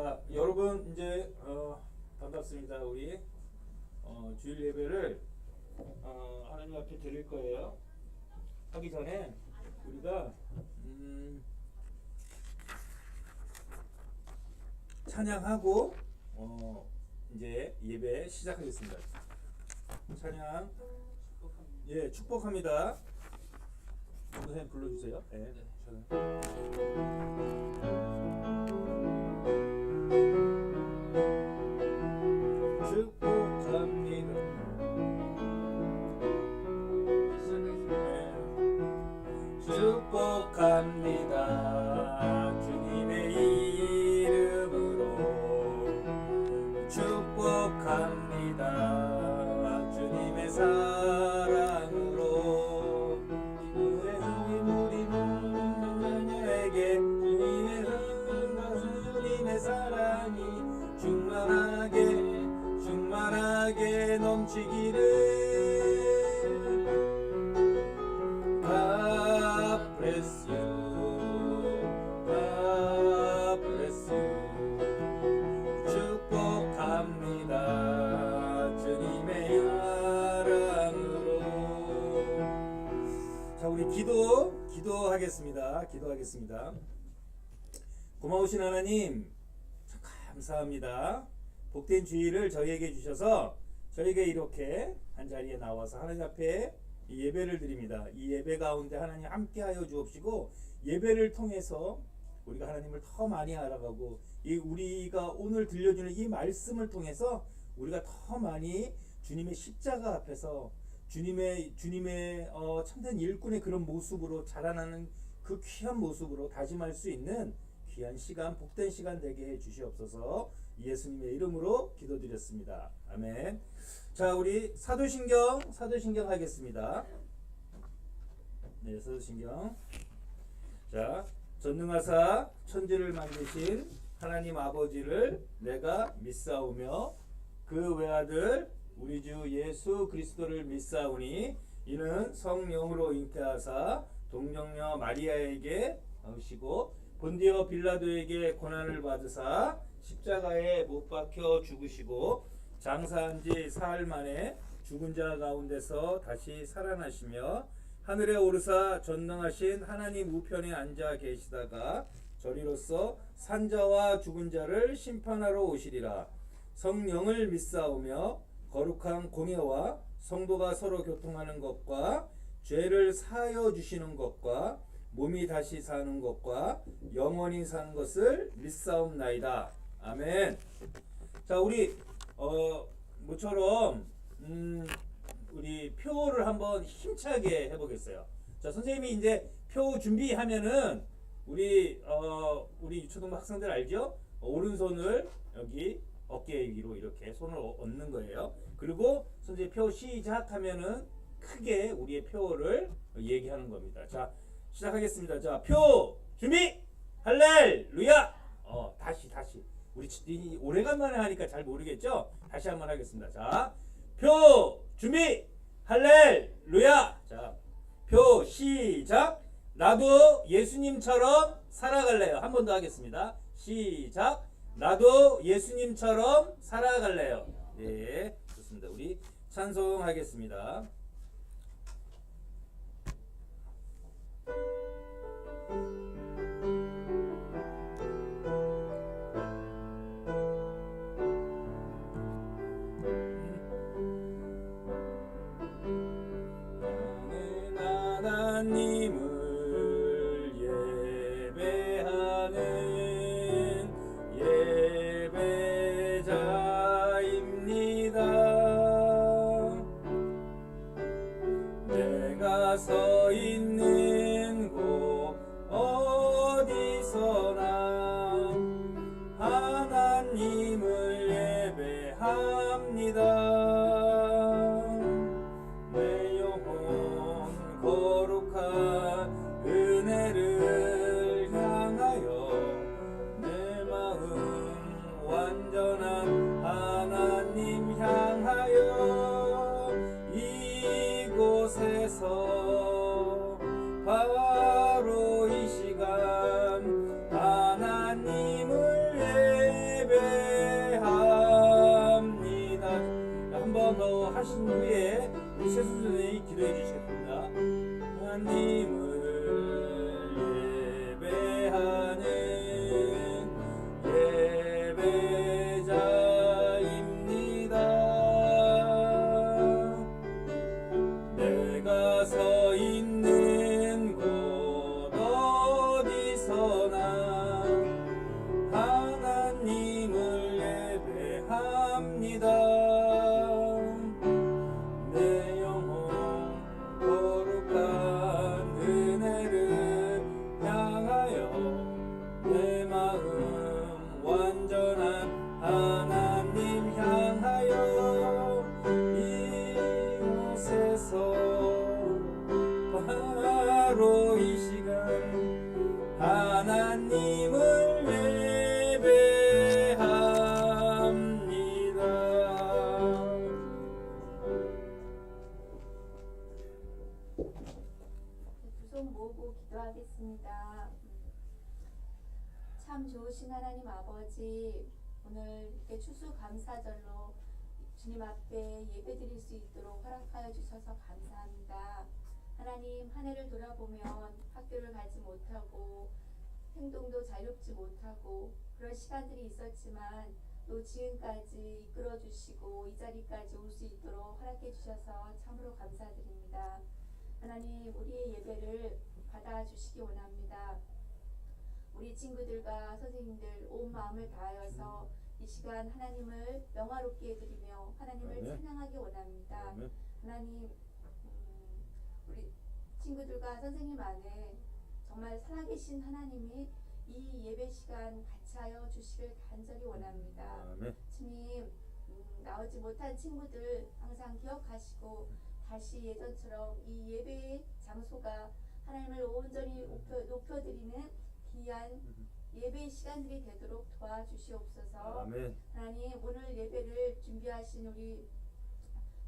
자, 여러분 이제 반갑습니다. 우리 주일 예배를 하나님 앞에 드릴 거예요. 하기 전에 우리가 찬양하고 이제 예배 시작하겠습니다. 찬양 축복합니다. 선생님 불러주세요. 네. 축복합니다. 축복합니다. 주님의 이름으로 축복합니다. 주님의 사랑으로 우리 모든 자녀에게 주님의 은혜와 주님의 사랑이 충만하게 넘치기를. God bless you. God bless you. 축복합니다. 주님의 사랑으로. 자, 우리 기도하겠습니다. 고마우신 하나님, 참 감사합니다. 복된 주일을 저희에게 주셔서 저희가 이렇게 한 자리에 나와서 하나님 앞에 이 예배를 드립니다. 이 예배 가운데 하나님 함께하여 주옵시고, 예배를 통해서 우리가 하나님을 더 많이 알아가고, 이 우리가 오늘 들려주는 이 말씀을 통해서 우리가 더 많이 주님의 십자가 앞에서 주님의 참된 일꾼의 그런 모습으로 자라나는 그 귀한 모습으로 다짐할 수 있는 귀한 시간, 복된 시간 되게 해 주시옵소서. 예수님의 이름으로 기도드렸습니다. 아멘. 자, 우리 사도신경 하겠습니다. 네, 사도신경. 자, 전능하사 천지를 만드신 하나님 아버지를 내가 믿사오며 그 외아들 우리 주 예수 그리스도를 믿사오니 이는 성령으로 잉태하사 동정녀 마리아에게 나오시고 본디오 빌라도에게 고난을 받으사 십자가에 못 박혀 죽으시고 장사한 지 사흘 만에 죽은 자 가운데서 다시 살아나시며 하늘에 오르사 전능하신 하나님 우편에 앉아 계시다가 저리로서 산자와 죽은 자를 심판하러 오시리라. 성령을 믿사오며 거룩한 공예와 성도가 서로 교통하는 것과 죄를 사하여 주시는 것과 몸이 다시 사는 것과 영원히 사는 것을 믿사옵나이다. 아멘. 자, 우리 모처럼 우리 표를 한번 힘차게 해보겠어요. 자, 선생님이 이제 표 준비하면은 우리 유초등 학생들 알죠? 오른손을 여기 어깨 위로 이렇게 손을 얹는 거예요. 그리고 선생님 표 시작하면은 크게 우리의 표를 얘기하는 겁니다. 자, 시작하겠습니다. 자, 표 준비. 할렐루야. 다시 우리 오래간만에 하니까 잘 모르겠죠? 다시 한번 하겠습니다. 자, 표 준비. 할렐루야. 자, 표 시작. 나도 예수님처럼 살아갈래요. 한 번 더 하겠습니다. 시작. 나도 예수님처럼 살아갈래요. 네, 좋습니다. 우리 찬송하겠습니다. 하나님을 예배하는 예배자입니다. 내가 서 있는 곳 참 좋으신 하나님 아버지, 오늘 이렇게 추수감사절로 주님 앞에 예배드릴 수 있도록 허락하여 주셔서 감사합니다. 하나님, 한 해를 돌아보면 학교를 가지 못하고 행동도 자유롭지 못하고 그런 시간들이 있었지만 또 지금까지 이끌어 주시고 이 자리까지 올 수 있도록 허락해 주셔서 참으로 감사드립니다. 하나님, 우리의 예배를 받아주시기 원합니다. 우리 친구들과 선생님들 온 마음을 다하여서 이 시간 하나님을 영화롭게 해드리며 하나님을 찬양하기 원합니다. 하나님, 우리 친구들과 선생님 안에 정말 살아계신 하나님이 이 예배 시간 같이 하여 주시길 간절히 원합니다. 주님, 나오지 못한 친구들 항상 기억하시고 다시 예전처럼 이 예배의 장소가 하나님을 온전히 높여드리는 귀한 예배의 시간들이 되도록 도와주시옵소서. 아멘. 하나님, 오늘 예배를 준비하신 우리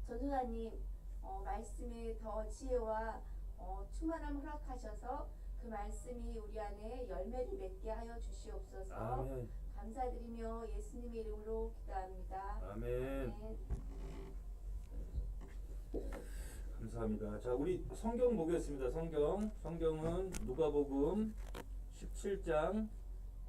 전도사님 말씀에 더 지혜와 충만함 허락하셔서 그 말씀이 우리 안에 열매를 맺게 하여 주시옵소서. 아멘. 감사드리며 예수님의 이름으로 기도합니다. 아멘. 감사합니다. 자, 우리 성경 보겠습니다. 성경은 누가복음 17장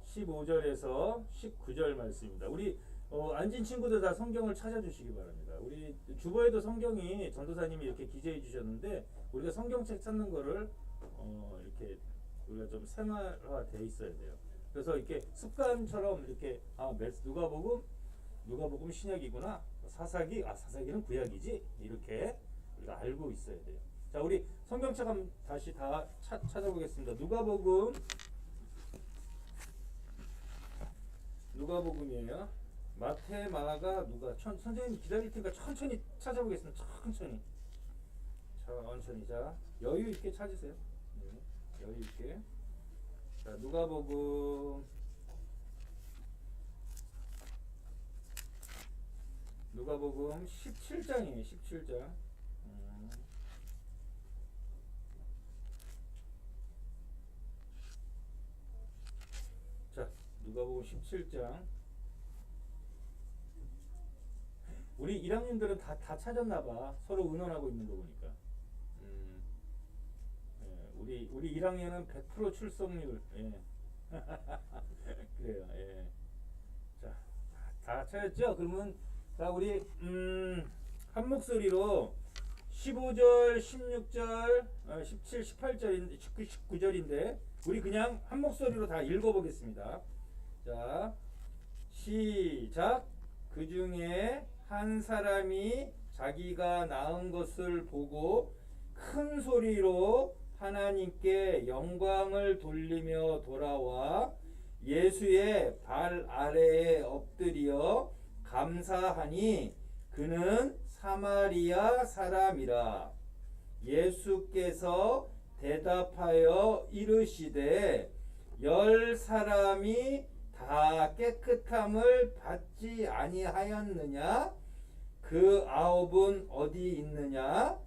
15절에서 19절 말씀입니다. 우리 앉은 친구들 다 성경을 찾아주시기 바랍니다. 우리 주보에도 성경이 전도사님이 이렇게 기재해 주셨는데 우리가 성경책 찾는 거를 이렇게 우리가 좀 생활화돼 있어야 돼요. 그래서 이렇게 습관처럼 이렇게 누가복음 신약이구나, 사사기는 구약이지, 이렇게 우리가 알고 있어야 돼요. 자, 우리 성경책 한번 다시 다 찾아보겠습니다. 누가복음이에요. 마태, 마가, 누가. 선생님 기다릴 테니까 천천히 찾아보겠습니다. 천천히. 자, 여유 있게 찾으세요. 네, 여유 있게. 자, 누가복음 17장이에요. 17장. 자, 누가복음 17장. 우리 1학년들은 다 찾았나봐. 서로 의논하고 있는 거 보니까. 예, 우리 1학년은 100% 출석률. 예. 그래요. 예. 자, 다 찾았죠? 그러면 자, 우리 한 목소리로 15절, 16절, 17, 18절인데 19절인데 우리 그냥 한 목소리로 다 읽어보겠습니다. 자, 시작. 그 중에 한 사람이 자기가 낳은 것을 보고 큰 소리로 하나님께 영광을 돌리며 돌아와 예수의 발 아래에 엎드려 감사하니 그는 사마리아 사람이라. 예수께서 대답하여 이르시되 10사람이 다 깨끗함을 받지 아니하였느냐? 그 9은 어디 있느냐?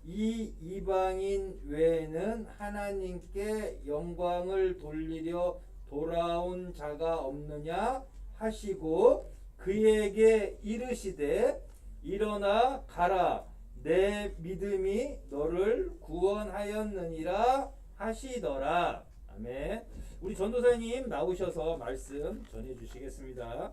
이 이방인 외에는 하나님께 영광을 돌리려 돌아온 자가 없느냐? 하시고 그에게 이르시되 일어나 가라, 내 믿음이 너를 구원하였느니라 하시더라. 아멘. 우리 전도사님 나오셔서 말씀 전해 주시겠습니다.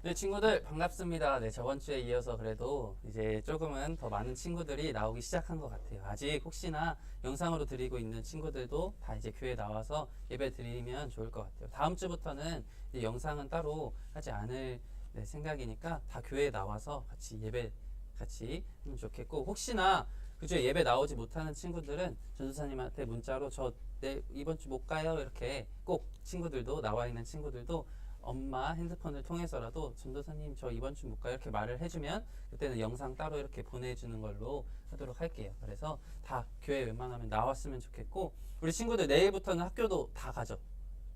네, 친구들 반갑습니다. 네, 저번 주에 이어서 그래도 이제 조금은 더 많은 친구들이 나오기 시작한 것 같아요. 아직 혹시나 영상으로 드리고 있는 친구들도 다 이제 교회 나와서 예배 드리면 좋을 것 같아요. 다음 주부터는 이 영상은 따로 하지 않을 생각이니까 다 교회에 나와서 같이 예배 같이 하면 좋겠고, 혹시나 그주에 예배 나오지 못하는 친구들은 전도사님한테 문자로 이번 주 못 가요 이렇게 꼭 친구들도, 나와 있는 친구들도 엄마 핸드폰을 통해서라도 전도사님 저 이번 주 못 가요 이렇게 말을 해주면 그때는 영상 따로 이렇게 보내주는 걸로 하도록 할게요. 그래서 다 교회 웬만하면 나왔으면 좋겠고 우리 친구들 내일부터는 학교도 다 가죠.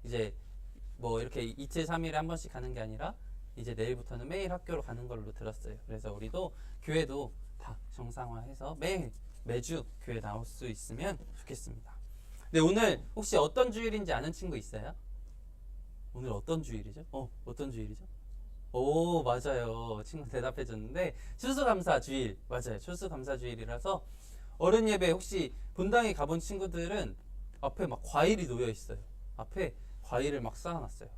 이제 뭐 이렇게 이틀 3일에 한 번씩 가는 게 아니라 이제 내일부터는 매일 학교로 가는 걸로 들었어요. 그래서 우리도 교회도 다 정상화해서 매주 교회 나올 수 있으면 좋겠습니다. 네, 오늘 혹시 어떤 주일인지 아는 친구 있어요? 오늘 어떤 주일이죠? 어떤 주일이죠? 오, 맞아요. 친구 대답해 줬는데 추수감사 주일. 맞아요. 추수감사 주일이라서 어른 예배 혹시 본당에 가본 친구들은 앞에 막 과일이 놓여 있어요. 앞에 과일을 막 쌓아놨어요.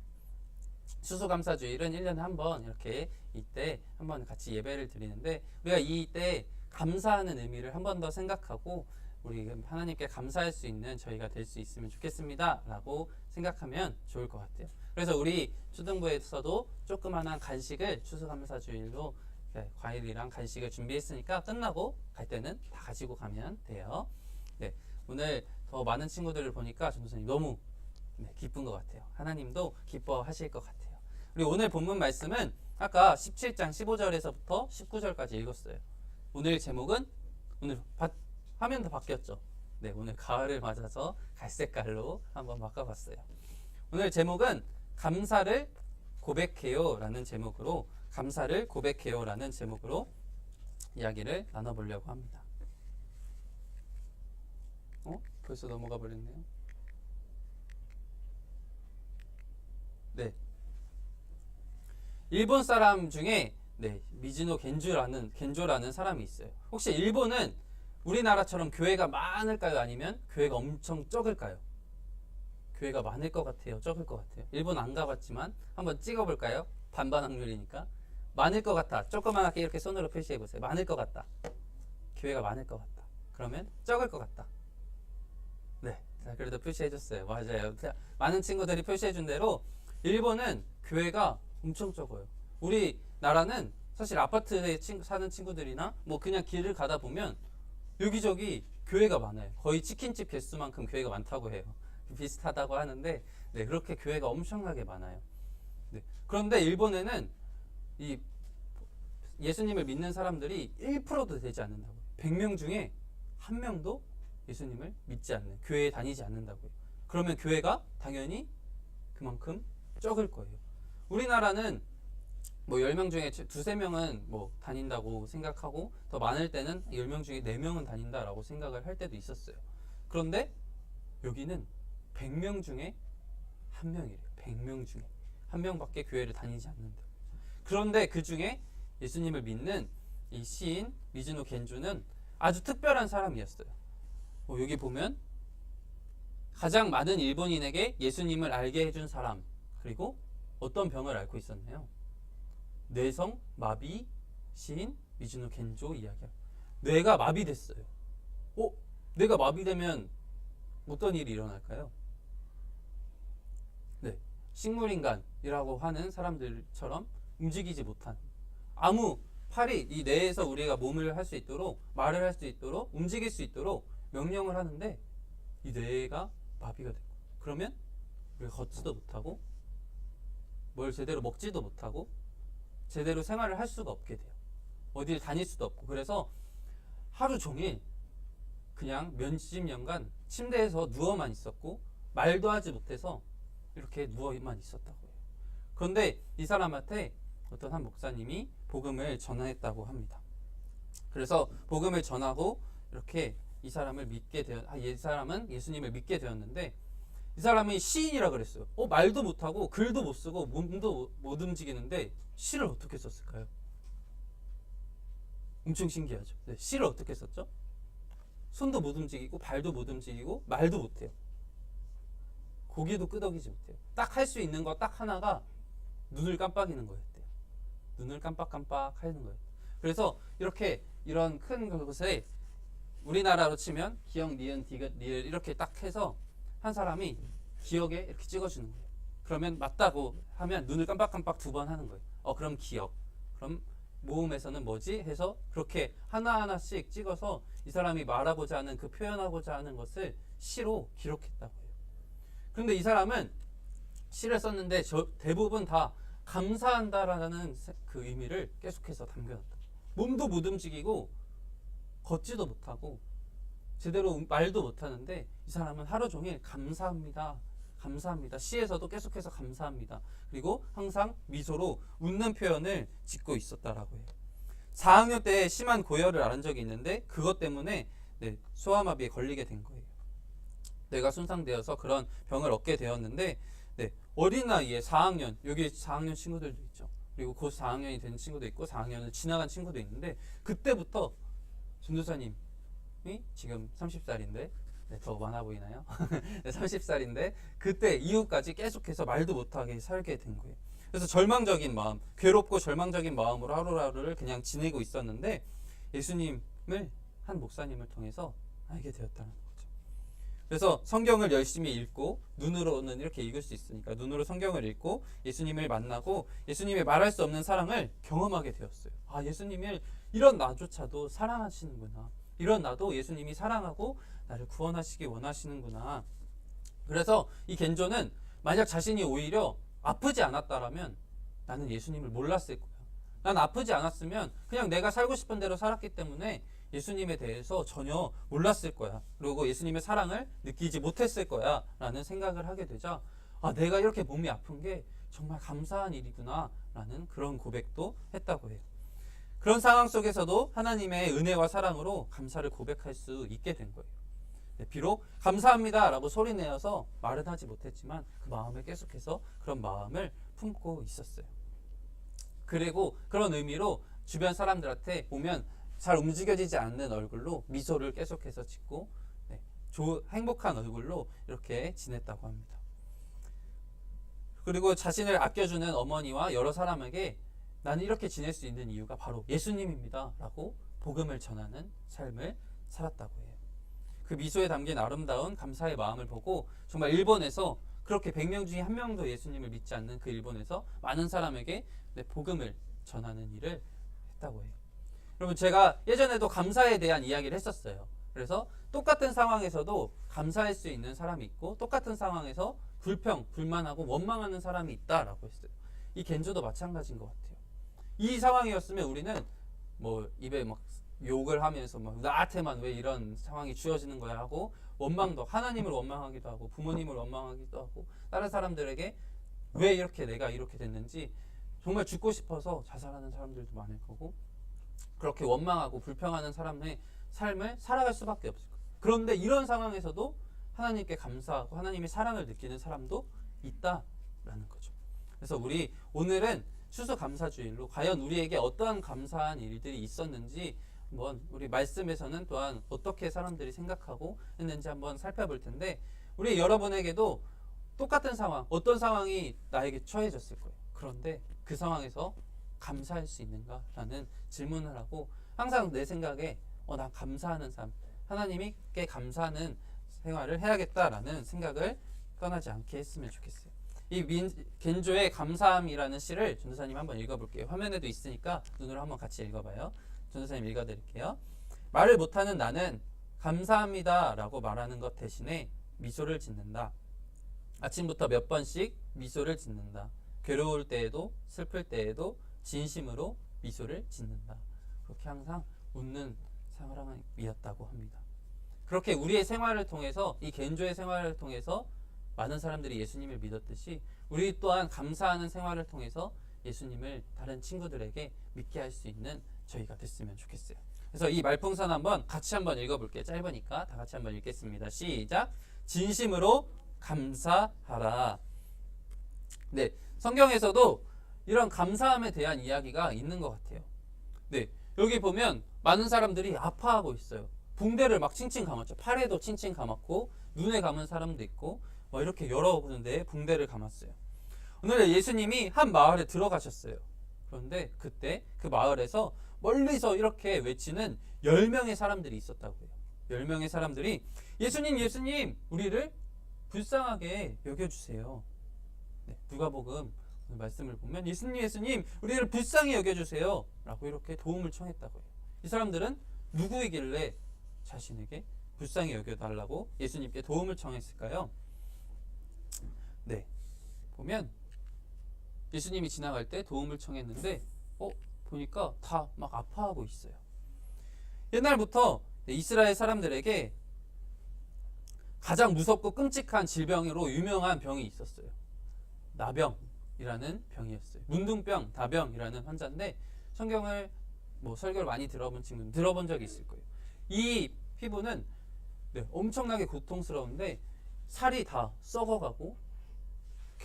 추수감사 주일은 1년에 한 번 이렇게 이때 한 번 같이 예배를 드리는데 우리가 이때 감사하는 의미를 한 번 더 생각하고 우리 하나님께 감사할 수 있는 저희가 될 수 있으면 좋겠습니다 라고 생각하면 좋을 것 같아요. 그래서 우리 초등부에서도 조그만한 간식을 추수감사주일로 과일이랑 간식을 준비했으니까 끝나고 갈 때는 다 가지고 가면 돼요. 네, 오늘 더 많은 친구들을 보니까 전도사님 너무 기쁜 것 같아요. 하나님도 기뻐하실 것 같아요. 우리 오늘 본문 말씀은 아까 17장 15절에서부터 19절까지 읽었어요. 오늘 제목은 오늘 화면도 바뀌었죠. 네, 오늘 가을을 맞아서 갈색깔로 한번 바꿔봤어요. 오늘 제목은 감사를 고백해요 라는 제목으로 감사를 고백해요 라는 제목으로 이야기를 나눠보려고 합니다. 벌써 넘어가 버렸네요. 네, 일본 사람 중에 미즈노 겐조라는 사람이 있어요. 혹시 일본은 우리나라처럼 교회가 많을까요? 아니면 교회가 엄청 적을까요? 교회가 많을 것 같아요? 적을 것 같아요? 일본 안 가봤지만 한번 찍어볼까요? 반반 확률이니까. 많을 것 같아. 조그맣게 이렇게 손으로 표시해보세요. 많을 것 같다. 교회가 많을 것 같다. 그러면 적을 것 같다. 네, 자, 그래도 표시해줬어요. 맞아요. 많은 친구들이 표시해준 대로 일본은 교회가 엄청 적어요. 우리나라는 사실 아파트에 사는 친구들이나 뭐 그냥 길을 가다 보면 여기저기 교회가 많아요. 거의 치킨집 개수만큼 교회가 많다고 해요. 비슷하다고 하는데 그렇게 교회가 엄청나게 많아요. 그런데 일본에는 이 예수님을 믿는 사람들이 1%도 되지 않는다고요. 100명 중에 1명도 예수님을 믿지 않는, 교회에 다니지 않는다고요. 그러면 교회가 당연히 그만큼 적을 거예요. 우리나라는 뭐 10명 중에 2~3명은 뭐 다닌다고 생각하고 더 많을 때는 10명 중에 4명은 다닌다라고 생각을 할 때도 있었어요. 그런데 여기는 100명 중에 1명이래요. 100명 중에 1명밖에 교회를 다니지 않는다. 그런데 그 중에 예수님을 믿는 이 시인 미즈노 겐주는 아주 특별한 사람이었어요. 여기 보면 가장 많은 일본인에게 예수님을 알게 해준 사람, 그리고 어떤 병을 앓고 있었나요? 뇌성 마비 시인 미즈노 겐조 이야기야. 뇌가 마비됐어요. 뇌가 마비되면 어떤 일이 일어날까요? 네, 식물인간이라고 하는 사람들처럼 움직이지 못한, 아무 팔이 이 뇌에서 우리가 몸을 할 수 있도록, 말을 할 수 있도록, 움직일 수 있도록 명령을 하는데 이 뇌가 마비가 되고, 그러면 우리가 걷지도 못하고 뭘 제대로 먹지도 못하고 제대로 생활을 할 수가 없게 돼요. 어디를 다닐 수도 없고. 그래서 하루 종일 그냥 몇십 년간 침대에서 누워만 있었고 말도 하지 못해서 이렇게 누워만 있었다고 해요. 그런데 이 사람한테 어떤 한 목사님이 복음을 전했다고 합니다. 그래서 복음을 전하고 이렇게 이 사람을 이 사람은 예수님을 믿게 되었는데, 이 사람이 시인이라 그랬어요. 말도 못하고 글도 못 쓰고 몸도 못 움직이는데 시를 어떻게 썼을까요? 엄청 신기하죠. 시를 어떻게 썼죠? 손도 못 움직이고 발도 못 움직이고 말도 못해요. 고개도 끄덕이지 못해요. 딱 할 수 있는 거 딱 하나가 눈을 깜빡이는 거였대요. 눈을 깜빡깜빡 하는 거예요. 그래서 이런 큰 곳에 우리나라로 치면 기역, 니은, 디귿, 리을 이렇게 딱 해서 한 사람이 기역에 이렇게 찍어주는 거예요. 그러면 맞다고 하면 눈을 깜빡깜빡 2번 하는 거예요. 그럼 기역. 그럼 모음에서는 뭐지? 해서 그렇게 하나하나씩 찍어서 이 사람이 말하고자 하는, 그 표현하고자 하는 것을 시로 기록했다고 해요. 그런데 이 사람은 시를 썼는데 대부분 다 감사한다라는 그 의미를 계속해서 담겨놨다. 몸도 못 움직이고 걷지도 못하고 제대로 말도 못하는데 이 사람은 하루 종일 감사합니다. 감사합니다. 시에서도 계속해서 감사합니다. 그리고 항상 미소로 웃는 표현을 짓고 있었다라고 해요. 4학년 때 심한 고열을 앓은 적이 있는데 그것 때문에 소아마비에 걸리게 된 거예요. 뇌가 손상되어서 그런 병을 얻게 되었는데 어린 나이에 4학년, 여기 4학년 친구들도 있죠. 그리고 곧 4학년이 된 친구도 있고 4학년을 지나간 친구도 있는데 그때부터 전도사님이 지금 30살인데 더 많아 보이나요? 30살인데 그때 이후까지 계속해서 말도 못하게 살게 된 거예요. 그래서 절망적인 마음, 괴롭고 절망적인 마음으로 하루하루를 그냥 지내고 있었는데 예수님을 한 목사님을 통해서 알게 되었다는 거죠. 그래서 성경을 열심히 읽고 눈으로는 이렇게 읽을 수 있으니까 눈으로 성경을 읽고 예수님을 만나고 예수님의 말할 수 없는 사랑을 경험하게 되었어요. 아, 예수님을 이런 나조차도 사랑하시는구나. 이런 나도 예수님이 사랑하고 나를 구원하시기 원하시는구나. 그래서 이 겐조는 만약 자신이 오히려 아프지 않았다라면 나는 예수님을 몰랐을 거야. 난 아프지 않았으면 그냥 내가 살고 싶은 대로 살았기 때문에 예수님에 대해서 전혀 몰랐을 거야. 그리고 예수님의 사랑을 느끼지 못했을 거야 라는 생각을 하게 되자 아, 내가 이렇게 몸이 아픈 게 정말 감사한 일이구나 라는 그런 고백도 했다고 해요. 그런 상황 속에서도 하나님의 은혜와 사랑으로 감사를 고백할 수 있게 된 거예요. 비록 감사합니다 라고 소리내어서 말은 하지 못했지만 그 마음에 계속해서 그런 마음을 품고 있었어요. 그리고 그런 의미로 주변 사람들한테 보면 잘 움직여지지 않는 얼굴로 미소를 계속해서 짓고 행복한 얼굴로 이렇게 지냈다고 합니다. 그리고 자신을 아껴주는 어머니와 여러 사람에게 나는 이렇게 지낼 수 있는 이유가 바로 예수님입니다 라고 복음을 전하는 삶을 살았다고 해요. 그 미소에 담긴 아름다운 감사의 마음을 보고 정말 일본에서 그렇게 100명 중에 1명도 예수님을 믿지 않는 그 일본에서 많은 사람에게 복음을 전하는 일을 했다고 해요. 여러분, 제가 예전에도 감사에 대한 이야기를 했었어요. 그래서 똑같은 상황에서도 감사할 수 있는 사람이 있고 똑같은 상황에서 불만하고 원망하는 사람이 있다라고 했어요. 이 겐조도 마찬가지인 것 같아요. 이 상황이었으면 우리는 뭐 입에 막 욕을 하면서 막 나한테만 왜 이런 상황이 주어지는 거야 하고 원망도 하나님을 원망하기도 하고 부모님을 원망하기도 하고 다른 사람들에게 왜 이렇게 내가 이렇게 됐는지 정말 죽고 싶어서 자살하는 사람들도 많을 거고 그렇게 원망하고 불평하는 사람의 삶을 살아갈 수밖에 없을 거예요. 그런데 이런 상황에서도 하나님께 감사하고 하나님의 사랑을 느끼는 사람도 있다라는 거죠. 그래서 우리 오늘은 추수감사주일로 과연 우리에게 어떠한 감사한 일들이 있었는지 한번 우리 말씀에서는 또한 어떻게 사람들이 생각하고 했는지 한번 살펴볼 텐데 우리 여러분에게도 똑같은 상황, 어떤 상황이 나에게 처해졌을 거예요. 그런데 그 상황에서 감사할 수 있는가라는 질문을 하고 항상 내 생각에 나 감사하는 삶, 하나님께 감사하는 생활을 해야겠다라는 생각을 떠나지 않게 했으면 좋겠어요. 이 겐조의 감사함이라는 시를 전도사님 한번 읽어볼게요. 화면에도 있으니까 눈으로 한번 같이 읽어봐요. 전도사님 읽어드릴게요. 말을 못하는 나는 감사합니다 라고 말하는 것 대신에 미소를 짓는다. 아침부터 몇 번씩 미소를 짓는다. 괴로울 때에도 슬플 때에도 진심으로 미소를 짓는다. 그렇게 항상 웃는 사람이었다고 합니다. 그렇게 우리의 생활을 통해서 이 겐조의 생활을 통해서 많은 사람들이 예수님을 믿었듯이 우리 또한 감사하는 생활을 통해서 예수님을 다른 친구들에게 믿게 할 수 있는 저희가 됐으면 좋겠어요. 그래서 이 말풍선 같이 한번 읽어볼게요. 짧으니까 다 같이 한번 읽겠습니다. 시작. 진심으로 감사하라. 네, 성경에서도 이런 감사함에 대한 이야기가 있는 것 같아요. 네, 여기 보면 많은 사람들이 아파하고 있어요. 붕대를 막 칭칭 감았죠. 팔에도 칭칭 감았고 눈에 감은 사람도 있고 이렇게 여러 군데 붕대를 감았어요. 오늘 예수님이 한 마을에 들어가셨어요. 그런데 그때 그 마을에서 멀리서 이렇게 외치는 10명의 사람들이 있었다고 해요. 10명의 사람들이 예수님, 예수님, 우리를 불쌍하게 여겨주세요. 네, 누가복음 말씀을 보면 예수님, 예수님, 우리를 불쌍히 여겨주세요 라고 이렇게 도움을 청했다고 해요. 이 사람들은 누구이길래 자신에게 불쌍히 여겨달라고 예수님께 도움을 청했을까요? 네, 보면 예수님이 지나갈 때 도움을 청했는데 보니까 다 막 아파하고 있어요. 옛날부터 이스라엘 사람들에게 가장 무섭고 끔찍한 질병으로 유명한 병이 있었어요. 나병이라는 병이었어요. 문둥병, 나병이라는 환자인데 성경을 설교를 많이 들어본 친구는 들어본 적이 있을 거예요. 이 피부는 엄청나게 고통스러운데 살이 다 썩어가고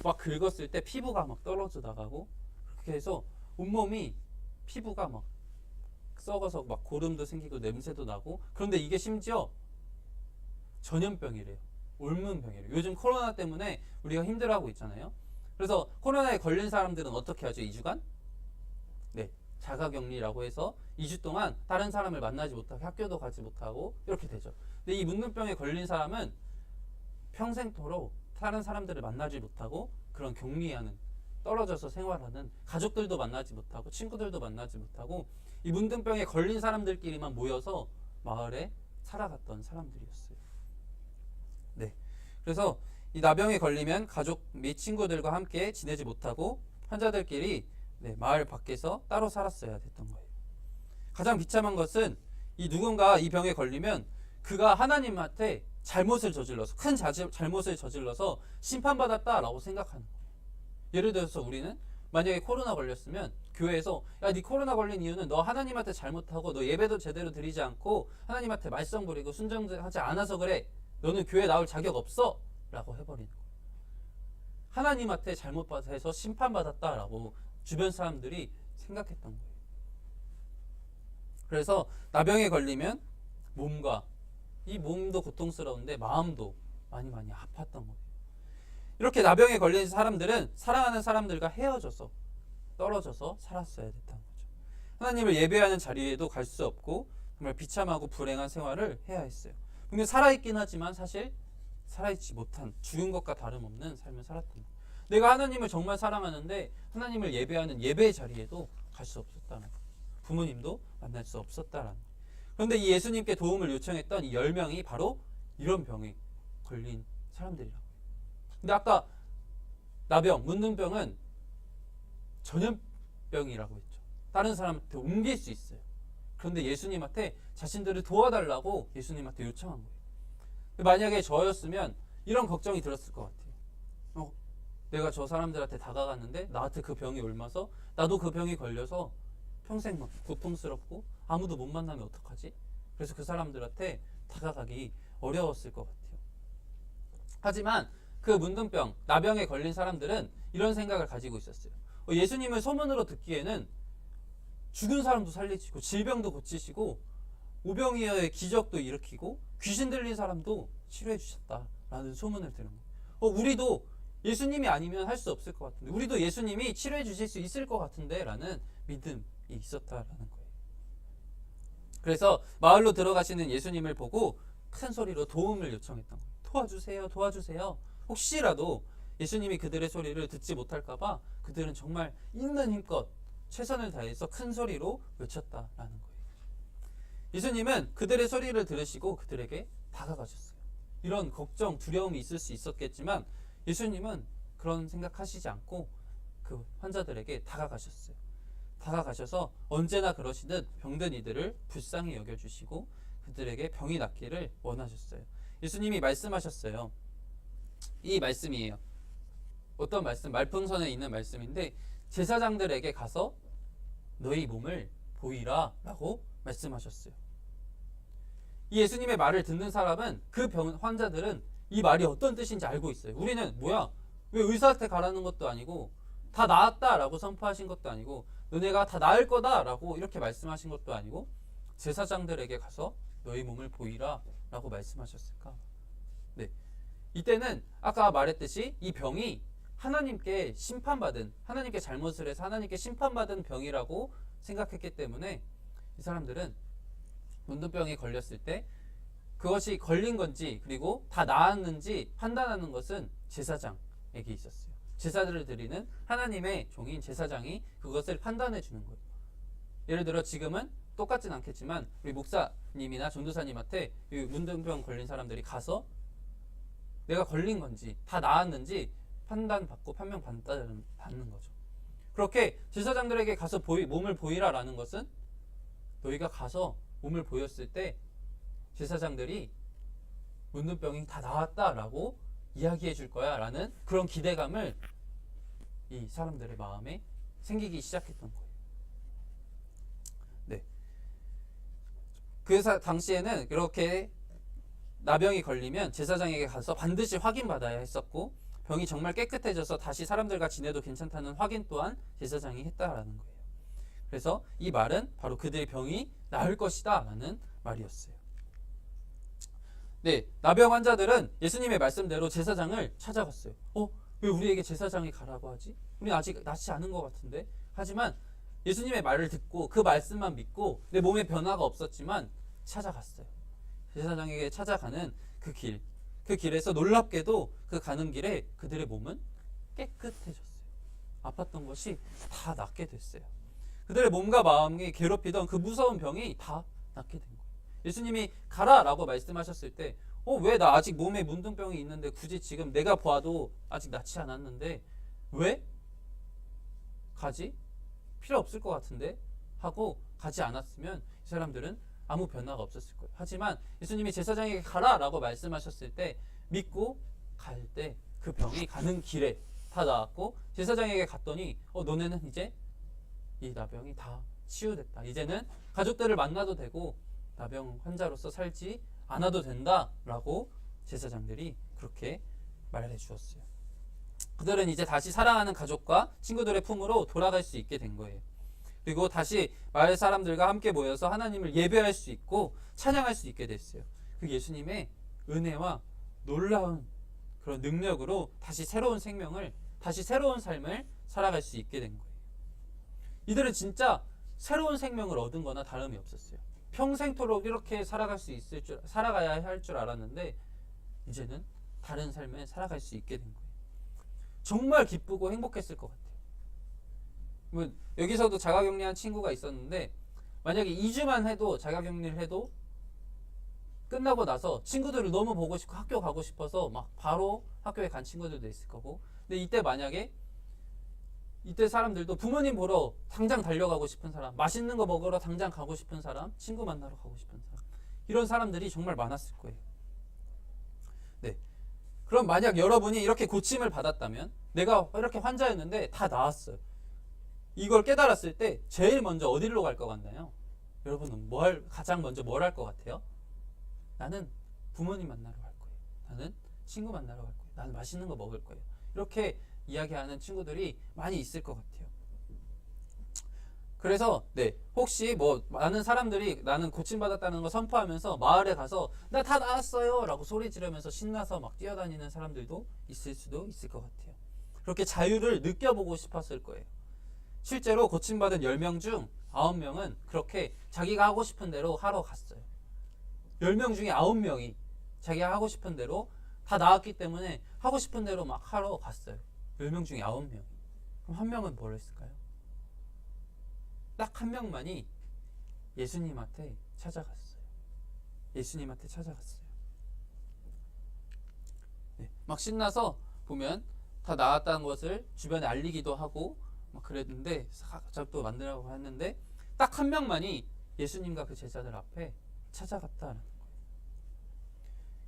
막 긁었을 때 피부가 막 떨어져 나가고 그렇게 해서 온몸이 피부가 막 썩어서 막 고름도 생기고 냄새도 나고 그런데 이게 심지어 전염병이래요. 옮문병이래요. 요즘 코로나 때문에 우리가 힘들어하고 있잖아요. 그래서 코로나에 걸린 사람들은 어떻게 하죠? 2주간? 자가격리라고 해서 2주 동안 다른 사람을 만나지 못하고 학교도 가지 못하고 이렇게 되죠. 근데 이 문둥병에 걸린 사람은 평생토록 다른 사람들을 만나지 못하고 그런 격리하는 떨어져서 생활하는 가족들도 만나지 못하고 친구들도 만나지 못하고 이 문둥병에 걸린 사람들끼리만 모여서 마을에 살아갔던 사람들이었어요. 그래서 이 나병에 걸리면 가족 및 친구들과 함께 지내지 못하고 환자들끼리 마을 밖에서 따로 살았어야 됐던 거예요. 가장 비참한 것은 누군가 이 병에 걸리면 그가 하나님한테 잘못을 저질러서 큰 잘못을 저질러서 심판받았다라고 생각하는 거예요. 예를 들어서 우리는 만약에 코로나 걸렸으면 교회에서 네 코로나 걸린 이유는 너 하나님한테 잘못하고 너 예배도 제대로 드리지 않고 하나님한테 말썽 부리고 순종하지 않아서 그래. 너는 교회 나올 자격 없어 라고 해버리는 거예요. 하나님한테 잘못해서 심판받았다라고 주변 사람들이 생각했던 거예요. 그래서 나병에 걸리면 이 몸도 고통스러운데 마음도 많이 아팠던 거예요. 이렇게 나병에 걸린 사람들은 사랑하는 사람들과 헤어져서 떨어져서 살았어야 됐다는 거죠. 하나님을 예배하는 자리에도 갈 수 없고 정말 비참하고 불행한 생활을 해야 했어요. 분명 살아있긴 하지만 사실 살아있지 못한 죽은 것과 다름없는 삶을 살았던 거예요. 내가 하나님을 정말 사랑하는데 하나님을 예배하는 예배의 자리에도 갈 수 없었다는 거예요. 부모님도 만날 수 없었다라는 거예요. 그런데 이 예수님께 도움을 요청했던 이 10명이 바로 이런 병에 걸린 사람들이라고. 근데 아까 나병, 문둥병은 전염병이라고 했죠. 다른 사람한테 옮길 수 있어요. 그런데 예수님한테 자신들을 도와달라고 예수님한테 요청한 거예요. 만약에 저였으면 이런 걱정이 들었을 것 같아요. 내가 저 사람들한테 다가갔는데 나한테 그 병이 옮아서 나도 그 병이 걸려서 평생 막 고통스럽고 아무도 못 만나면 어떡하지? 그래서 그 사람들한테 다가가기 어려웠을 것 같아요. 하지만 그 문둥병, 나병에 걸린 사람들은 이런 생각을 가지고 있었어요. 예수님을 소문으로 듣기에는 죽은 사람도 살리시고 질병도 고치시고 오병이어의 기적도 일으키고 귀신 들린 사람도 치료해 주셨다라는 소문을 들은 거예요. 우리도 예수님이 아니면 할 수 없을 것 같은데 우리도 예수님이 치료해 주실 수 있을 것 같은데 라는 믿음이 있었다라는 거예요. 그래서 마을로 들어가시는 예수님을 보고 큰 소리로 도움을 요청했던 거예요. 도와주세요, 도와주세요. 혹시라도 예수님이 그들의 소리를 듣지 못할까봐 그들은 정말 있는 힘껏 최선을 다해서 큰 소리로 외쳤다라는 거예요. 예수님은 그들의 소리를 들으시고 그들에게 다가가셨어요. 이런 걱정, 두려움이 있을 수 있었겠지만 예수님은 그런 생각하시지 않고 그 환자들에게 다가가셨어요. 다가가셔서 언제나 그러시듯 병든 이들을 불쌍히 여겨주시고 그들에게 병이 낫기를 원하셨어요. 예수님이 말씀하셨어요. 이 말씀이에요. 어떤 말씀? 말풍선에 있는 말씀인데 제사장들에게 가서 너희 몸을 보이라 라고 말씀하셨어요. 이 예수님의 말을 듣는 사람은 그 환자들은 이 말이 어떤 뜻인지 알고 있어요. 우리는 뭐야? 왜 의사한테 가라는 것도 아니고 다 나았다라고 선포하신 것도 아니고 너네가 다 나을 거다라고 이렇게 말씀하신 것도 아니고 제사장들에게 가서 너희 몸을 보이라 라고 말씀하셨을까? 이때는 아까 말했듯이 이 병이 하나님께 심판받은, 하나님께 잘못을 해서 하나님께 심판받은 병이라고 생각했기 때문에 이 사람들은 문둥병에 걸렸을 때 그것이 걸린 건지 그리고 다 나았는지 판단하는 것은 제사장에게 있었어요. 제사들을 드리는 하나님의 종인 제사장이 그것을 판단해 주는 거예요. 예를 들어 지금은 똑같진 않겠지만 우리 목사님이나 전도사님한테 이 문둥병 걸린 사람들이 가서 내가 걸린 건지 다 나았는지 판단받고 판명받는 거죠. 그렇게 제사장들에게 가서 몸을 보이라라는 것은 너희가 가서 몸을 보였을 때 제사장들이 문둥병이 다 나았다라고 이야기해 줄 거야 라는 그런 기대감을 이 사람들의 마음에 생기기 시작했던 거예요. 네. 그 당시에는 이렇게 나병이 걸리면 제사장에게 가서 반드시 확인받아야 했었고 병이 정말 깨끗해져서 다시 사람들과 지내도 괜찮다는 확인 또한 제사장이 했다라는 거예요. 그래서 이 말은 바로 그들의 병이 나을 것이다 라는 말이었어요. 네, 나병 환자들은 예수님의 말씀대로 제사장을 찾아갔어요. 왜 우리에게 제사장이 가라고 하지? 우리는 아직 낫지 않은 것 같은데? 하지만 예수님의 말을 듣고 그 말씀만 믿고 내 몸에 변화가 없었지만 찾아갔어요. 제사장에게 찾아가는 그 길, 그 길에서 놀랍게도 그 가는 길에 그들의 몸은 깨끗해졌어요. 아팠던 것이 다 낫게 됐어요. 그들의 몸과 마음이 괴롭히던 그 무서운 병이 다 낫게 된 거예요. 예수님이 가라라고 말씀하셨을 때 왜 나 아직 몸에 문둥병이 있는데 굳이 지금 내가 봐도 아직 낫지 않았는데 왜 가지? 필요 없을 것 같은데? 하고 가지 않았으면 이 사람들은 아무 변화가 없었을 거예요. 하지만 예수님이 제사장에게 가라라고 말씀하셨을 때 믿고 갈 때 그 병이 가는 길에 다 나았고 제사장에게 갔더니 너네는 이제 이 나병이 다 치유됐다. 이제는 가족들을 만나도 되고 나병 환자로서 살지 않아도 된다라고 제사장들이 그렇게 말해 주었어요. 그들은 이제 다시 사랑하는 가족과 친구들의 품으로 돌아갈 수 있게 된 거예요. 그리고 다시 마을 사람들과 함께 모여서 하나님을 예배할 수 있고 찬양할 수 있게 됐어요. 그 예수님의 은혜와 놀라운 그런 능력으로 다시 새로운 생명을, 다시 새로운 삶을 살아갈 수 있게 된 거예요. 이들은 진짜 새로운 생명을 얻은 거나 다름이 없었어요. 평생토록 이렇게 살아가야 할 줄 알았는데 이제는 다른 삶을 살아갈 수 있게 된 거예요. 정말 기쁘고 행복했을 것 같아요. 여기서도 자가격리한 친구가 있었는데 만약에 2주만 해도 자가격리를 해도 끝나고 나서 친구들을 너무 보고 싶고 학교 가고 싶어서 막 바로 학교에 간 친구들도 있을 거고, 근데 이때 사람들도 부모님 보러 당장 달려가고 싶은 사람, 맛있는 거 먹으러 당장 가고 싶은 사람, 친구 만나러 가고 싶은 사람, 이런 사람들이 정말 많았을 거예요. 네. 그럼 만약 여러분이 이렇게 고침을 받았다면, 내가 이렇게 환자였는데 다 나았어요. 이걸 깨달았을 때 제일 먼저 어디로 갈 것 같나요? 여러분은 가장 먼저 뭘 할 것 같아요? 나는 부모님 만나러 갈 거예요. 나는 친구 만나러 갈 거예요. 나는 맛있는 거 먹을 거예요. 이렇게 이야기하는 친구들이 많이 있을 것 같아요. 그래서 혹시 많은 사람들이 나는 고침받았다는 거 선포하면서 마을에 가서 나 다 나았어요 라고 소리 지르면서 신나서 막 뛰어다니는 사람들도 있을 수도 있을 것 같아요. 그렇게 자유를 느껴보고 싶었을 거예요. 실제로 고침받은 10명 중 9명은 그렇게 자기가 하고 싶은 대로 하러 갔어요. 10명 중에 9명이 자기가 하고 싶은 대로 다 나았기 때문에 하고 싶은 대로 막 하러 갔어요. 10명 중에 9명. 그럼 한 명은 뭘 했을까요? 딱 한 명만이 예수님한테 찾아갔어요. 예수님한테 찾아갔어요. 막 신나서 보면 다 나았다는 것을 주변에 알리기도 하고 막 그랬는데 사각잡도 만들라고 했는데 딱 한 명만이 예수님과 그 제자들 앞에 찾아갔다는 거예요.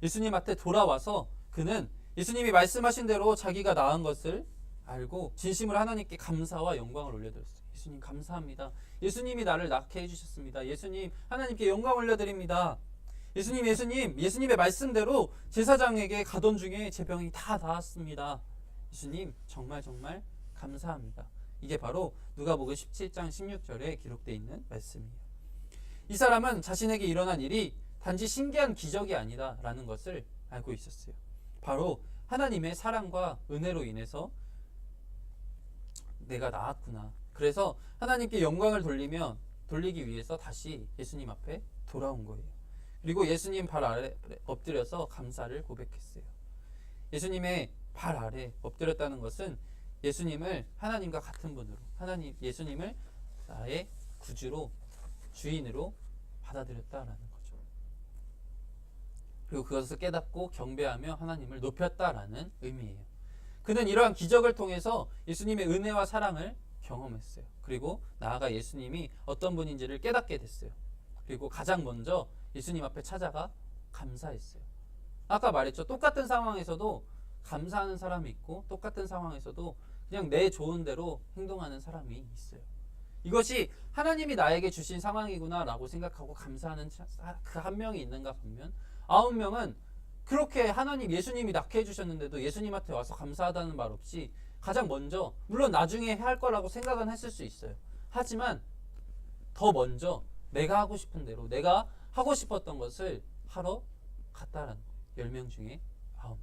예수님한테 돌아와서 그는 예수님이 말씀하신 대로 자기가 나은 것을 알고 진심으로 하나님께 감사와 영광을 올려드렸어요. 예수님 감사합니다. 예수님이 나를 낫게 해주셨습니다. 예수님 하나님께 영광 올려드립니다. 예수님의 말씀대로 제사장에게 가던 중에 제 병이 다 나았습니다. 예수님 정말 감사합니다. 이게 바로 누가복음 17장 16절에 기록되어 있는 말씀이에요. 이 사람은 자신에게 일어난 일이 단지 신기한 기적이 아니다라는 것을 알고 있었어요. 바로 하나님의 사랑과 은혜로 인해서 내가 나았구나. 그래서 하나님께 영광을 돌리기 위해서 다시 예수님 앞에 돌아온 거예요. 그리고 예수님 발 아래 엎드려서 감사를 고백했어요. 예수님의 발 아래 엎드렸다는 것은 예수님을 하나님과 같은 분으로, 예수님을 나의 구주로, 주인으로 받아들였다라는 거죠. 그리고 그것을 깨닫고 경배하며 하나님을 높였다라는 의미예요. 그는 이러한 기적을 통해서 예수님의 은혜와 사랑을 경험했어요. 그리고 나아가 예수님이 어떤 분인지를 깨닫게 됐어요. 그리고 가장 먼저 예수님 앞에 찾아가 감사했어요. 아까 말했죠. 똑같은 상황에서도 감사하는 사람이 있고 똑같은 상황에서도 그냥 내 좋은 대로 행동하는 사람이 있어요. 이것이 하나님이 나에게 주신 상황이구나 라고 생각하고 감사하는 그 한 명이 있는가 보면 9명은 그렇게 하나님 예수님이 낳게 해주셨는데도 예수님한테 와서 감사하다는 말 없이 가장 먼저 물론 나중에 할 거라고 생각은 했을 수 있어요. 하지만 더 먼저 내가 하고 싶은 대로 내가 하고 싶었던 것을 하러 갔다라는 거예요. 10명 중에 9명.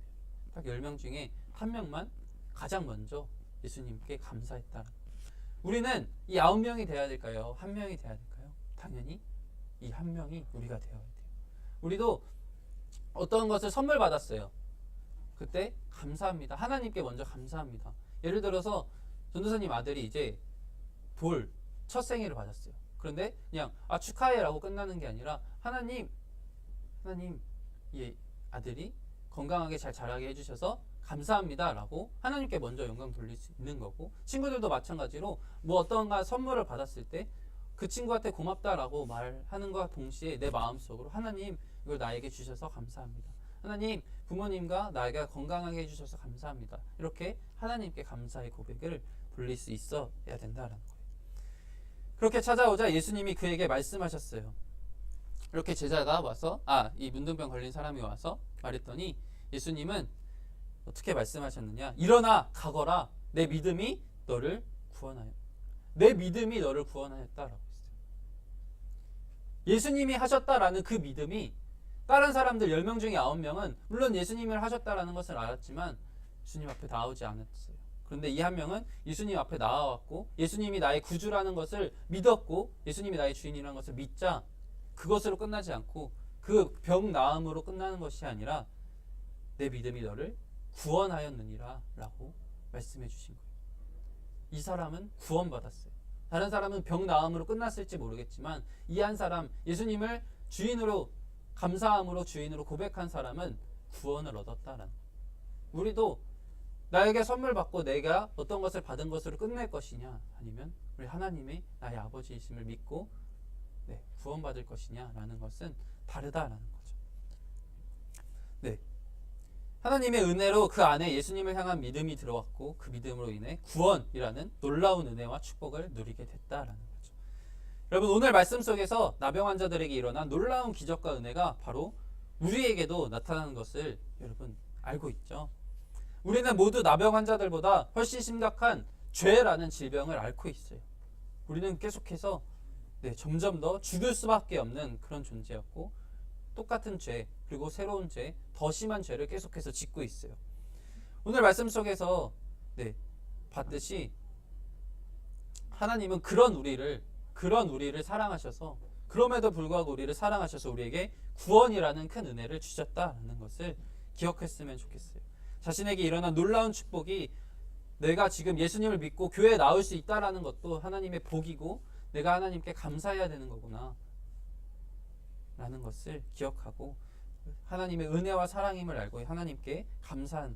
딱 10명 중에 한 명만 가장 먼저 예수님께 감사했다는 거예요. 우리는 이 9명이 돼야 될까요? 한 명이 돼야 될까요? 당연히 이 한 명이 우리가 되어야 돼요. 우리도 어떤 것을 선물 받았어요. 그때 감사합니다. 하나님께 먼저 감사합니다. 예를 들어서 전도사님 아들이 이제 첫 생일을 받았어요. 그런데 그냥 축하해라고 끝나는 게 아니라 하나님 이 아들이 건강하게 잘 자라게 해주셔서 감사합니다라고 하나님께 먼저 영광 돌릴 수 있는 거고, 친구들도 마찬가지로 뭐 어떤가 선물을 받았을 때 그 친구한테 고맙다라고 말하는 것과 동시에 내 마음속으로 하나님 이걸 나에게 주셔서 감사합니다. 하나님 부모님과 나에게 건강하게 해주셔서 감사합니다. 이렇게 하나님께 감사의 고백을 돌릴 수 있어야 된다라는 거예요. 그렇게 찾아오자 예수님이 그에게 말씀하셨어요. 이렇게 제자가 와서 이 문둥병 걸린 사람이 와서 말했더니 예수님은 어떻게 말씀하셨느냐? 일어나 가거라. 내 믿음이 너를 구원하였다라고 했어요. 예수님이 하셨다라는 그 믿음이 다른 사람들 10명 중에 9명은 물론 예수님을 하셨다라는 것을 알았지만 예수님 앞에 나오지 않았어요. 그런데 이 한 명은 예수님 앞에 나와왔고 예수님이 나의 구주라는 것을 믿었고 예수님이 나의 주인이라는 것을 믿자 그것으로 끝나지 않고 그 병 나음으로 끝나는 것이 아니라 내 믿음이 너를 구원하였느니라 라고 말씀해 주신 거예요. 이 사람은 구원받았어요. 다른 사람은 병 나음으로 끝났을지 모르겠지만 이 한 사람 예수님을 주인으로 감사함으로 주인으로 고백한 사람은 구원을 얻었다라는 거예요. 우리도 나에게 선물 받고 내가 어떤 것을 받은 것으로 끝낼 것이냐 아니면 우리 하나님이 나의 아버지이심을 믿고 구원받을 것이냐라는 것은 다르다라는 거죠. 하나님의 은혜로 그 안에 예수님을 향한 믿음이 들어왔고 그 믿음으로 인해 구원이라는 놀라운 은혜와 축복을 누리게 됐다라는 거죠. 여러분 오늘 말씀 속에서 나병 환자들에게 일어난 놀라운 기적과 은혜가 바로 우리에게도 나타나는 것을 여러분 알고 있죠. 우리는 모두 나병 환자들보다 훨씬 심각한 죄라는 질병을 앓고 있어요. 우리는 계속해서 점점 더 죽을 수밖에 없는 그런 존재였고 똑같은 죄 그리고 새로운 죄, 더 심한 죄를 계속해서 짓고 있어요. 오늘 말씀 속에서 봤듯이 하나님은 그런 우리를 사랑하셔서 그럼에도 불구하고 우리를 사랑하셔서 우리에게 구원이라는 큰 은혜를 주셨다는 것을 기억했으면 좋겠어요. 자신에게 일어난 놀라운 축복이 내가 지금 예수님을 믿고 교회에 나올 수 있다라는 것도 하나님의 복이고 내가 하나님께 감사해야 되는 거구나 라는 것을 기억하고 하나님의 은혜와 사랑임을 알고 하나님께 감사한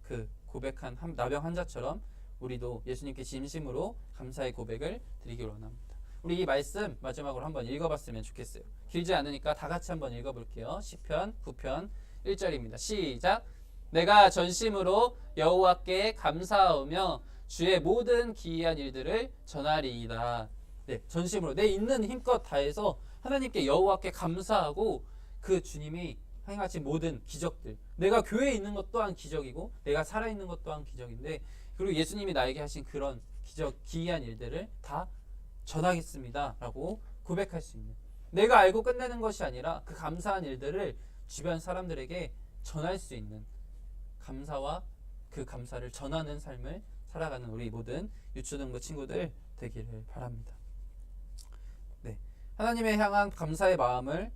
그 고백한 나병 환자처럼 우리도 예수님께 진심으로 감사의 고백을 드리기를 원합니다. 우리 이 말씀 마지막으로 한번 읽어봤으면 좋겠어요. 길지 않으니까 다 같이 한번 읽어볼게요. 시편 9편 1절입니다. 시작. 내가 전심으로 여호와께 감사하며 주의 모든 기이한 일들을 전하리이다. 전심으로 내 있는 힘껏 다해서 하나님께 여호와께 감사하고 그 주님이 행하신 모든 기적들, 내가 교회에 있는 것 또한 기적이고 내가 살아있는 것 또한 기적인데 그리고 예수님이 나에게 하신 그런 기적, 기이한 일들을 다 전하겠습니다 라고 고백할 수 있는, 내가 알고 끝내는 것이 아니라 그 감사한 일들을 주변 사람들에게 전할 수 있는 감사와 그 감사를 전하는 삶을 살아가는 우리 모든 유초등부 친구들 되기를 바랍니다. 하나님의 향한 감사의 마음을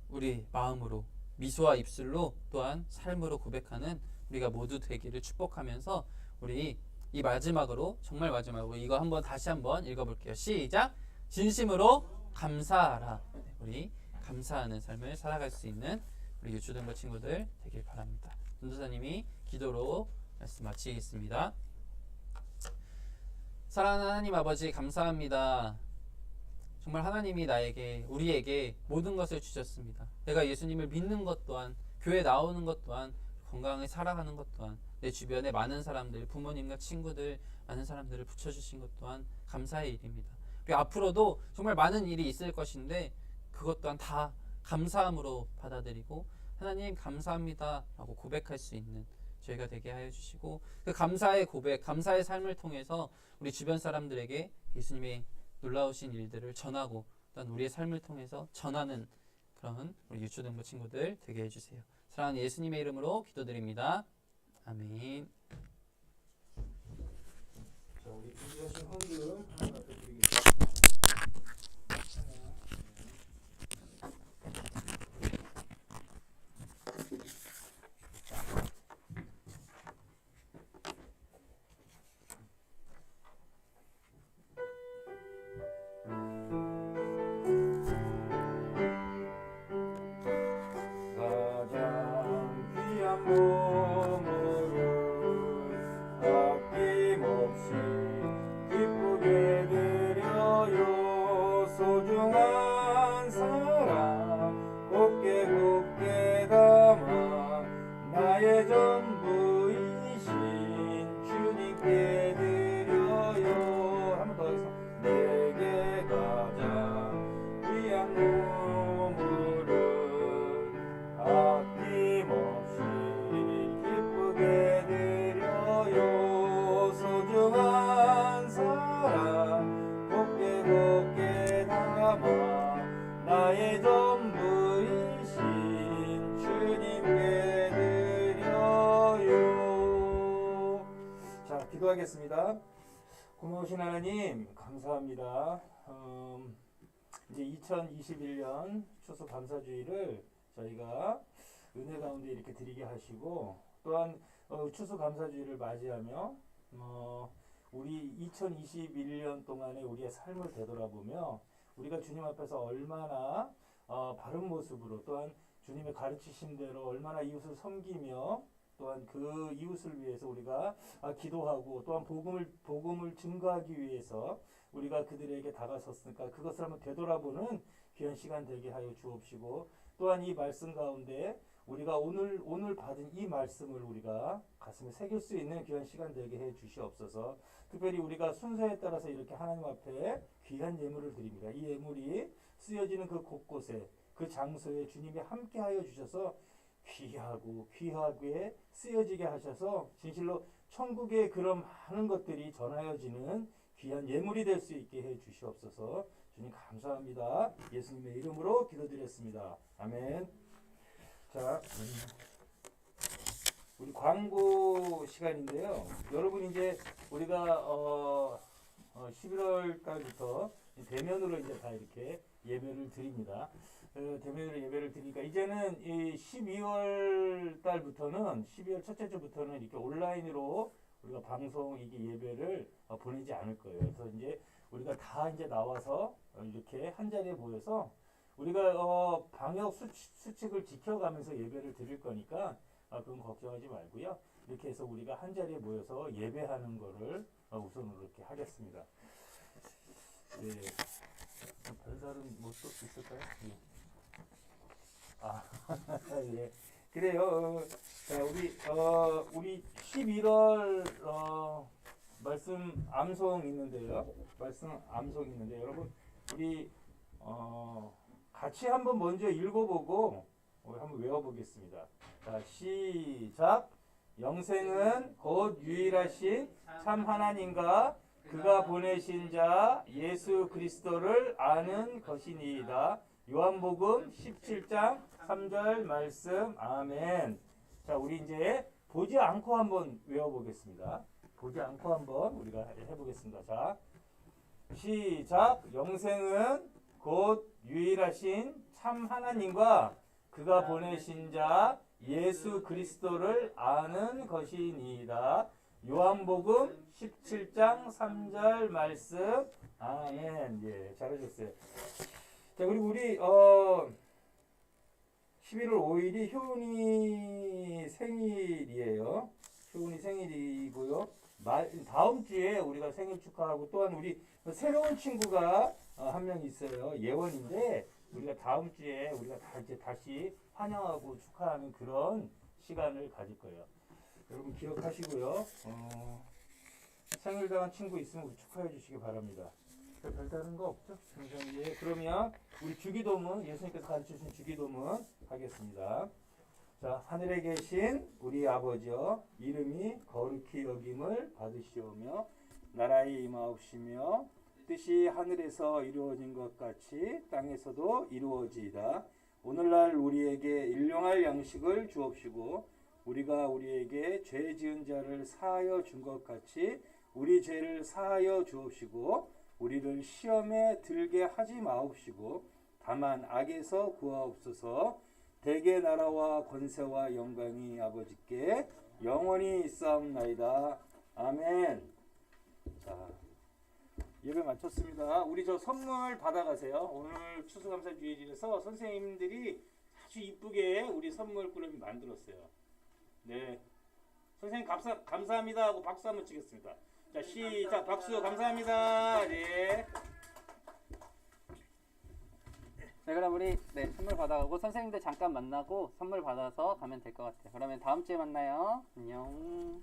우리 마음으로 미소와 입술로 또한 삶으로 고백하는 우리가 모두 되기를 축복하면서 우리 이 마지막으로 정말 마지막으로 이거 다시 한번 읽어볼게요. 시작. 진심으로 감사하라. 우리 감사하는 삶을 살아갈 수 있는 우리 유초등부 친구들 되길 바랍니다. 전도사님이 기도로 말씀 마치겠습니다. 사랑하는 하나님 아버지 감사합니다. 정말 하나님이 우리에게 모든 것을 주셨습니다. 내가 예수님을 믿는 것 또한, 교회 나오는 것 또한, 건강하게 살아가는 것 또한, 내 주변에 많은 사람들, 부모님과 친구들, 많은 사람들을 붙여주신 것 또한 감사의 일입니다. 그리고 앞으로도 정말 많은 일이 있을 것인데 그것 또한 다 감사함으로 받아들이고 하나님 감사합니다 라고 고백할 수 있는 저희가 되게 하여 주시고, 그 감사의 고백, 감사의 삶을 통해서 우리 주변 사람들에게 예수님의 놀라우신 일들을 전하고 또한 우리의 삶을 통해서 전하는 그런 우리 유초등부 친구들 되게 해주세요. 사랑하는 예수님의 이름으로 기도드립니다. 아멘. 자, 우리 준비하신 헌금 하나 앞에 드리겠습니다. 가장 귀한 몸으로 아낌없이 기쁘게 드려요. 소중한 사랑 곱게 담아 나의 전부이신 주님께 드려요. 한 번 더 하겠습니다. 내게 가장 귀한 몸으로 아낌없이 기쁘게 드려요. 소중한 사랑 곱게 담아 나의 전부이신 주님께 드려요. 자, 기도하겠습니다. 고마우신 하나님 감사합니다. 이제 2021년 추수 감사주의를 저희가 은혜 가운데 이렇게 드리게 하시고, 또한 추수 감사주의를 맞이하며 우리 2021년 동안의 우리의 삶을 되돌아보며 우리가 주님 앞에서 얼마나 바른 모습으로, 또한 주님의 가르치신 대로 얼마나 이웃을 섬기며, 또한 그 이웃을 위해서 우리가 기도하고, 또한 복음을 증거하기 위해서 우리가 그들에게 다가섰으니까 그것을 한번 되돌아보는 귀한 시간 되게 하여 주옵시고, 또한 이 말씀 가운데 우리가 오늘 받은 이 말씀을 우리가 가슴에 새길 수 있는 귀한 시간 되게 해 주시옵소서. 특별히 우리가 순서에 따라서 이렇게 하나님 앞에 귀한 예물을 드립니다. 이 예물이 쓰여지는 그 곳곳에, 그 장소에 주님이 함께 하여 주셔서 귀하게 쓰여지게 하셔서 진실로 천국의 그런 많은 것들이 전하여지는 귀한 예물이 될 수 있게 해 주시옵소서. 주님 감사합니다. 예수님의 이름으로 기도드렸습니다. 아멘. 자, 우리 광고 시간인데요. 여러분 이제 우리가 11월 달부터 대면으로 이제 다 이렇게 예배를 드립니다. 대면으로 예배를 드리니까 이제는 이 12월 달부터는 12월 첫째 주부터는 이렇게 온라인으로 우리가 방송 이게 예배를 보내지 않을 거예요. 그래서 이제 우리가 다 이제 나와서 이렇게 한 자리에 모여서 우리가 방역 수칙을 지켜가면서 예배를 드릴 거니까 그건 걱정하지 말고요. 이렇게 해서 우리가 한 자리에 모여서 예배하는 거를 우선으로 이렇게 하겠습니다. 네. 별다른 뭐또 있을까요? 네. 예. 그래요. 자, 우리 11월 말씀 암송 있는데요. 여러분 우리 같이 한번 먼저 읽어보고 우리 한번 외워보겠습니다. 자, 시작. 영생은 곧 유일하신 참 하나님과 그가 보내신 자 예수 그리스도를 아는 것이니이다. 요한복음 17장 3절 말씀. 아멘. 자, 우리 이제 보지 않고 한번 외워보겠습니다. 보지 않고 한번 우리가 해보겠습니다. 자, 시작. 영생은 곧 유일하신 참 하나님과 그가 보내신 자 예수 그리스도를 아는 것이니이다. 요한복음 17장 3절 말씀. 아멘. 예, 잘하셨어요. 자, 그리고 우리 11월 5일이 효은이 생일이에요. 효은이 생일이고요. 다음 주에 우리가 생일 축하하고 또한 우리 새로운 친구가 한 명 있어요. 예원인데 우리가 다음 주에 우리가 다 이제 다시 환영하고 축하하는 그런 시간을 가질 거예요. 여러분 기억하시고요. 생일당한 친구 있으면 우리 축하해 주시기 바랍니다. 별다른 거 없죠? 예, 그러면 우리 주기도문 예수님께서 가르쳐 주신 주기도문 하겠습니다. 자, 하늘에 계신 우리 아버지여, 이름이 거룩히 여김을 받으시오며 나라의 임하옵시며 뜻이 하늘에서 이루어진 것 같이 땅에서도 이루어지이다. 오늘날 우리에게 일용할 양식을 주옵시고 우리가 우리에게 죄 지은 자를 사하여 준 것 같이 우리 죄를 사하여 주옵시고 우리를 시험에 들게 하지 마옵시고 다만 악에서 구하옵소서. 대개 나라와 권세와 영광이 아버지께 영원히 있사옵나이다. 아멘. 자, 예배 마쳤습니다. 우리 저 선물 받아가세요. 오늘 추수감사주일에서 선생님들이 아주 이쁘게 우리 선물 꾸러미 만들었어요. 네, 선생님 감사합니다 하고 박수 한번 치겠습니다. 자, 시작. 박수. 감사합니다. 네. 네, 그럼 우리 선물 받아가고 선생님들 잠깐 만나고 선물 받아서 가면 될 것 같아요. 그러면 다음 주에 만나요. 안녕.